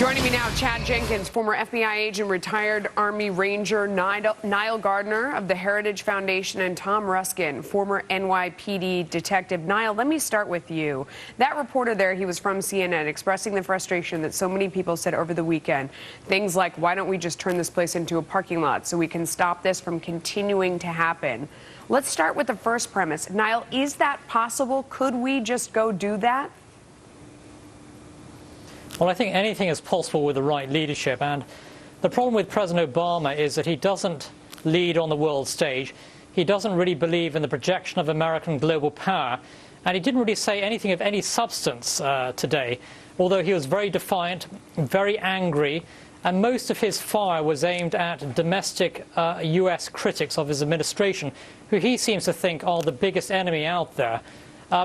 Joining me now, Chad Jenkins, former FBI agent, retired Army Ranger Niall Gardner of the Heritage Foundation, and Tom Ruskin, former NYPD detective. Niall, let me start with you. That reporter there, he was from CNN, expressing the frustration that so many people said over the weekend. Things like, why don't we just turn this place into a parking lot so we can stop this from continuing to happen? Let's start with the first premise. Niall, is that possible? Could we just go do that? Well, I think anything is possible with the right leadership, and the problem with President Obama is that he doesn't lead on the world stage. He doesn't really believe in the projection of American global power, and he didn't really say anything of any substance today, although he was very defiant, very angry, and most of his fire was aimed at domestic U.S. critics of his administration, who he seems to think are the biggest enemy out there.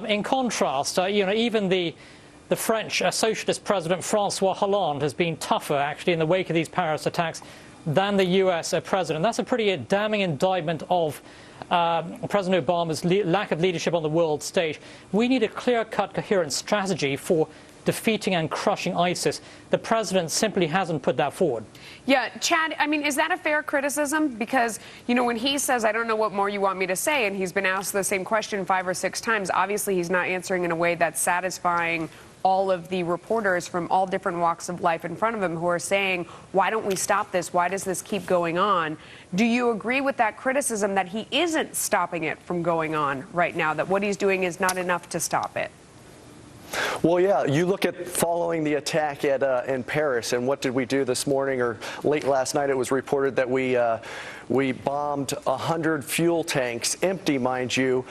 In contrast, even the French socialist president Francois Hollande has been tougher, actually, in the wake of these Paris attacks than the U.S. president. That's a pretty damning indictment of President Obama's lack of leadership on the world stage. We need a clear-cut, coherent strategy for defeating and crushing ISIS. The president simply hasn't put that forward. Yeah, Chad, I mean, is that a fair criticism? Because, when he says, I don't know what more you want me to say, and he's been asked the same question 5 or 6 times, obviously he's not answering in a way that's satisfying all of the reporters from all different walks of life in front of him who are saying, why don't we stop this? Why does this keep going on? Do you agree with that criticism that he isn't stopping it from going on right now, that what he's doing is not enough to stop it? Well, yeah, you look at following the attack in Paris, and what did we do this morning, or late last night? It was reported that we bombed 100 fuel tanks, empty, mind you,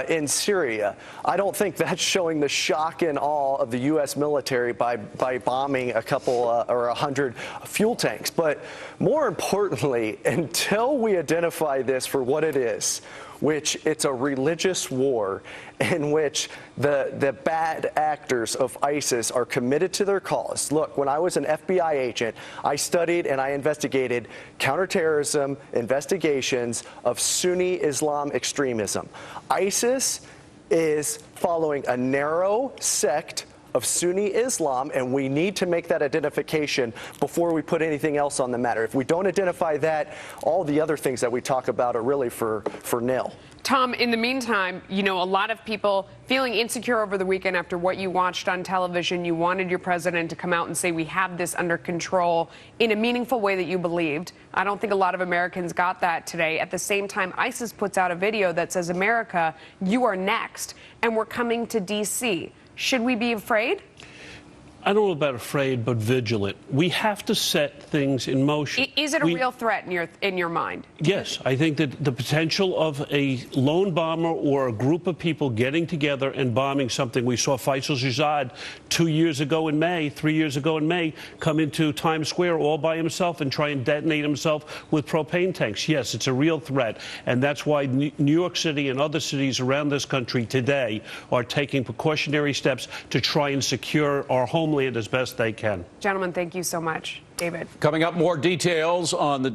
in Syria. I don't think that's showing the shock and awe of the U.S. military by bombing a couple or 100 fuel tanks. But more importantly, until we identify this for what it is, which it's a religious war in which the bad actors of ISIS are committed to their cause. Look, when I was an FBI agent, I studied and I investigated counterterrorism investigations of Sunni Islam extremism. ISIS is following a narrow sect of Sunni Islam, and we need to make that identification before we put anything else on the matter. If we don't identify that, all the other things that we talk about are really for nil. Tom, in the meantime, a lot of people feeling insecure over the weekend after what you watched on television. You wanted your president to come out and say, we have this under control in a meaningful way that you believed. I don't think a lot of Americans got that today. At the same time, ISIS puts out a video that says, America, you are next, and we're coming to D.C. Should we be afraid? I don't know about afraid, but vigilant. We have to set things in motion. Is it a real threat in your mind? Yes. I think that the potential of a lone bomber or a group of people getting together and bombing something. We saw Faisal Shahzad 2 years ago in May, 3 years ago in May, come into Times Square all by himself and try and detonate himself with propane tanks. Yes, it's a real threat. And that's why New York City and other cities around this country today are taking precautionary steps to try and secure our homeland as best they can. Gentlemen, thank you so much. David. Coming up, more details on the